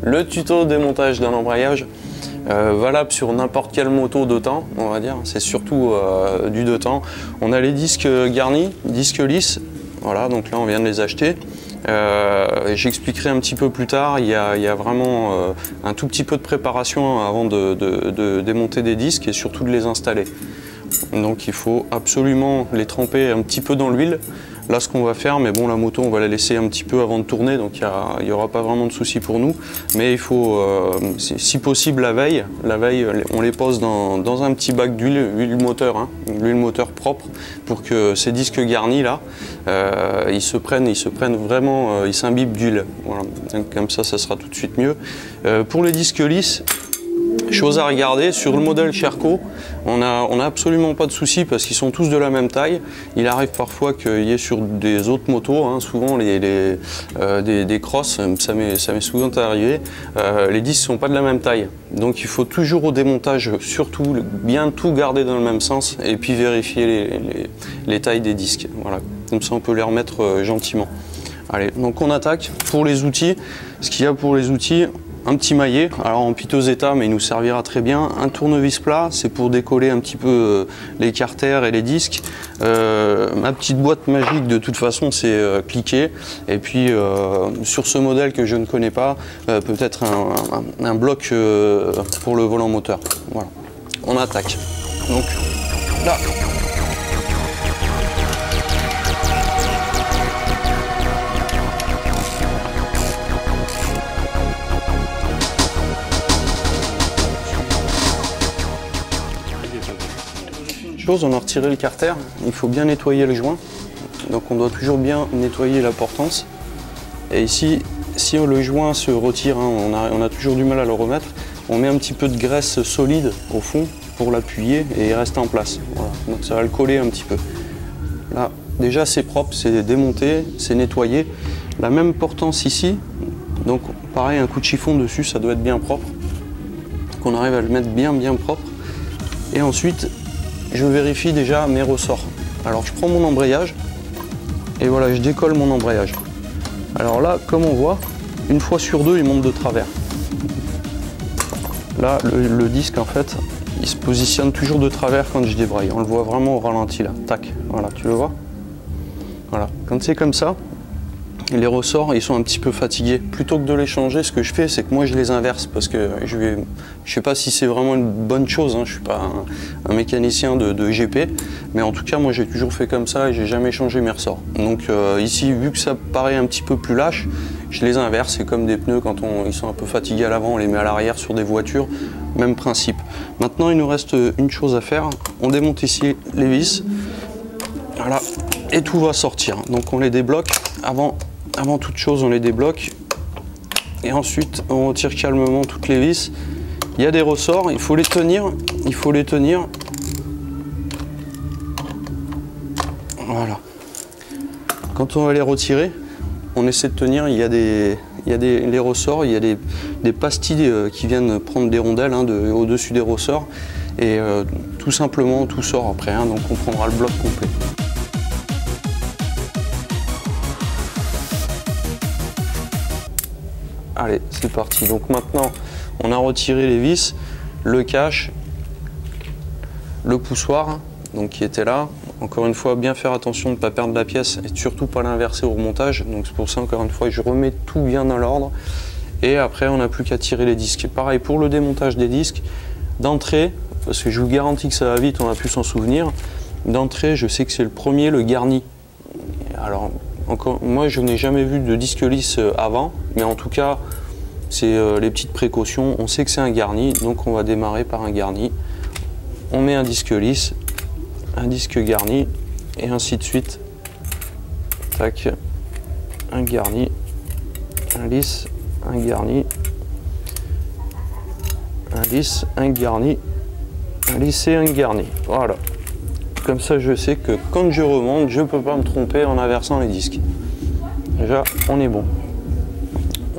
Le tuto démontage d'un embrayage, valable sur n'importe quelle moto de temps, on va dire, c'est surtout du de temps. On a les disques garnis, disques lisses, voilà, donc là on vient de les acheter. J'expliquerai un petit peu plus tard, il y a vraiment un tout petit peu de préparation avant de démonter des disques et surtout de les installer. Donc il faut absolument les tremper un petit peu dans l'huile. Là ce qu'on va faire, mais bon la moto on va la laisser un petit peu avant de tourner, donc il n'y aura pas vraiment de souci pour nous. Mais il faut, si possible la veille on les pose dans un petit bac d'huile, huile moteur, hein, l'huile moteur propre, pour que ces disques garnis là, ils se prennent vraiment, ils s'imbibent d'huile. Voilà. Donc, comme ça sera tout de suite mieux. Pour les disques lisses, chose à regarder, sur le modèle Sherco, on n'a absolument pas de souci parce qu'ils sont tous de la même taille. Il arrive parfois qu'il y ait sur des autres motos, hein, souvent des crosses, ça m'est souvent arrivé, les disques ne sont pas de la même taille. Donc il faut toujours au démontage, surtout bien tout garder dans le même sens et puis vérifier les tailles des disques. Voilà. Comme ça on peut les remettre gentiment. Allez, donc on attaque. Pour les outils, ce qu'il y a pour les outils, un petit maillet, alors en piteux état mais il nous servira très bien. Un tournevis plat, c'est pour décoller un petit peu les carters et les disques. Ma petite boîte magique de toute façon c'est cliquer. Et puis sur ce modèle que je ne connais pas, peut-être un bloc pour le volant moteur. Voilà, on attaque. Donc là. On a retiré le carter, il faut bien nettoyer le joint, donc on doit toujours bien nettoyer la portance. Et ici, si le joint se retire, hein, on a toujours du mal à le remettre, on met un petit peu de graisse solide au fond pour l'appuyer et il reste en place. Voilà. Donc ça va le coller un petit peu. Là, déjà c'est propre, c'est démonté, c'est nettoyé. La même portance ici, donc pareil, un coup de chiffon dessus, ça doit être bien propre. Qu'on arrive à le mettre bien propre. Et ensuite, je vérifie déjà mes ressorts. Alors je prends mon embrayage et voilà, je décolle mon embrayage. Alors là, comme on voit, une fois sur deux, il monte de travers. Là, le disque en fait, il se positionne toujours de travers quand je débraye. On le voit vraiment au ralenti là. Tac, voilà, tu le vois? Voilà, quand c'est comme ça, les ressorts ils sont un petit peu fatigués. Plutôt que de les changer, ce que je fais c'est que moi je les inverse parce que je sais pas si c'est vraiment une bonne chose, hein. Je suis pas un mécanicien de GP, mais en tout cas moi j'ai toujours fait comme ça et j'ai jamais changé mes ressorts. Donc ici, vu que ça paraît un petit peu plus lâche, je les inverse. C'est comme des pneus quand ils sont un peu fatigués à l'avant, on les met à l'arrière sur des voitures, même principe. Maintenant il nous reste une chose à faire, on démonte ici les vis, voilà, et tout va sortir. Donc on les débloque. Avant toute chose, on les débloque et ensuite on retire calmement toutes les vis. Il y a des ressorts, il faut les tenir, Voilà. Quand on va les retirer, on essaie de tenir. Il y a les ressorts, il y a des pastilles qui viennent prendre des rondelles, hein, au-dessus des ressorts et tout simplement tout sort après, hein, donc on prendra le bloc complet. Allez, c'est parti. Donc maintenant, on a retiré les vis, le cache, le poussoir, donc qui était là. Encore une fois, bien faire attention de ne pas perdre la pièce et surtout pas l'inverser au remontage. Donc c'est pour ça, encore une fois, je remets tout bien dans l'ordre. Et après, on n'a plus qu'à tirer les disques. Pareil pour le démontage des disques. D'entrée, parce que je vous garantis que ça va vite, on a pu s'en souvenir. D'entrée, je sais que c'est le premier, le garni. Alors, moi, je n'ai jamais vu de disque lisse avant, mais en tout cas, c'est les petites précautions. On sait que c'est un garni, donc on va démarrer par un garni. On met un disque lisse, un disque garni, et ainsi de suite. Tac, un garni, un lisse, un garni, un lisse, un garni, un lisse et un garni. Voilà. Comme ça, je sais que quand je remonte, je ne peux pas me tromper en inversant les disques. Déjà, on est bon.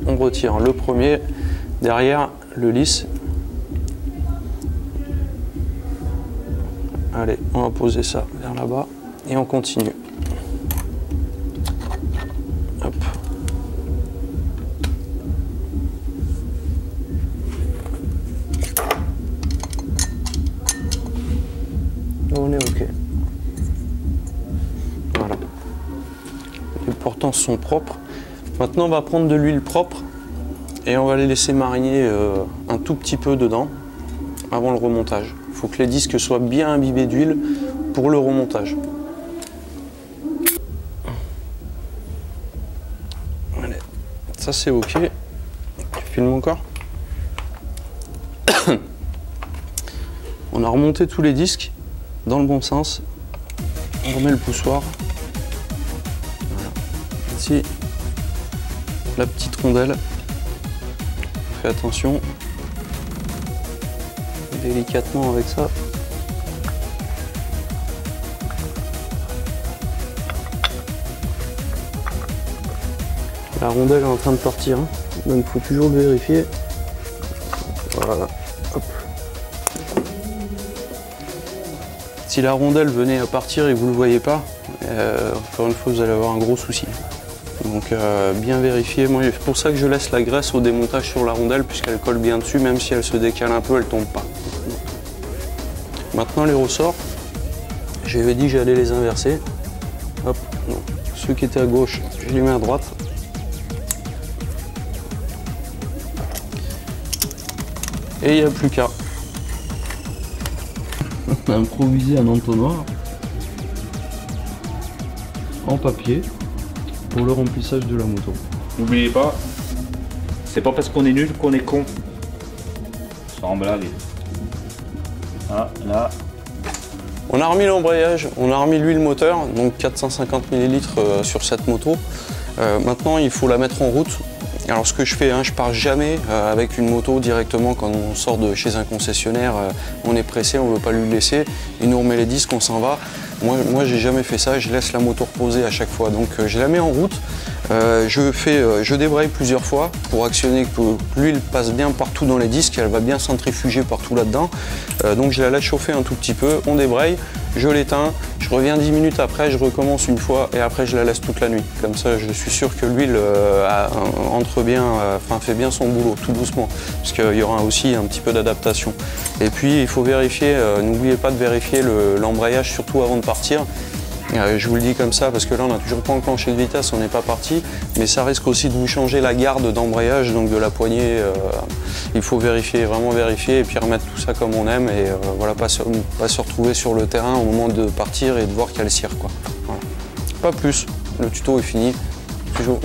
On retire le premier, derrière le lisse. Allez, on va poser ça vers là-bas et on continue. Hop. portances sont propres. Maintenant, on va prendre de l'huile propre et on va les laisser mariner un tout petit peu dedans avant le remontage. Il faut que les disques soient bien imbibés d'huile pour le remontage. Allez, ça c'est ok. Tu filmes encore? On a remonté tous les disques dans le bon sens. On remet le poussoir. Voilà. Ici, la petite rondelle. Fais attention. Délicatement avec ça. La rondelle est en train de partir, hein. Donc il faut toujours le vérifier. Voilà. Hop. Si la rondelle venait à partir et que vous ne le voyez pas, encore une fois vous allez avoir un gros souci. Donc bien vérifier. Moi, c'est pour ça que je laisse la graisse au démontage sur la rondelle, puisqu'elle colle bien dessus, même si elle se décale un peu, elle ne tombe pas. Maintenant les ressorts, j'avais dit que j'allais les inverser. Hop, non. Ceux qui étaient à gauche, je les mets à droite. Et il n'y a plus qu'à. On a improvisé un entonnoir en papier pour le remplissage de la moto. N'oubliez pas, c'est pas parce qu'on est nul qu'on est con. Sans blague. Ah, là. On a remis l'embrayage, on a remis l'huile moteur, donc 450 ml sur cette moto. Maintenant, il faut la mettre en route. Alors ce que je fais, hein, je pars jamais avec une moto directement quand on sort de chez un concessionnaire, on est pressé, on ne veut pas lui laisser, il nous remet les disques, on s'en va. Moi j'ai jamais fait ça, je laisse la moto reposer à chaque fois, donc je la mets en route, je débraye plusieurs fois pour actionner que l'huile passe bien partout dans les disques, elle va bien centrifuger partout là-dedans, donc je la laisse chauffer un tout petit peu, on débraye, je l'éteins, je reviens 10 minutes après, je recommence une fois et après je la laisse toute la nuit. Comme ça je suis sûr que l'huile entre bien, fait bien son boulot tout doucement, parce qu'il y aura aussi un petit peu d'adaptation. Et puis il faut vérifier, n'oubliez pas de vérifier l'embrayage surtout avant de partir. Je vous le dis comme ça parce que là on n'a toujours pas enclenché de vitesse, on n'est pas parti, mais ça risque aussi de vous changer la garde d'embrayage, donc de la poignée. Il faut vérifier, vraiment vérifier et puis remettre tout ça comme on aime et voilà, pas se retrouver sur le terrain au moment de partir et de voir qu'il y a le cire, quoi. Voilà. Pas plus, le tuto est fini. Toujours.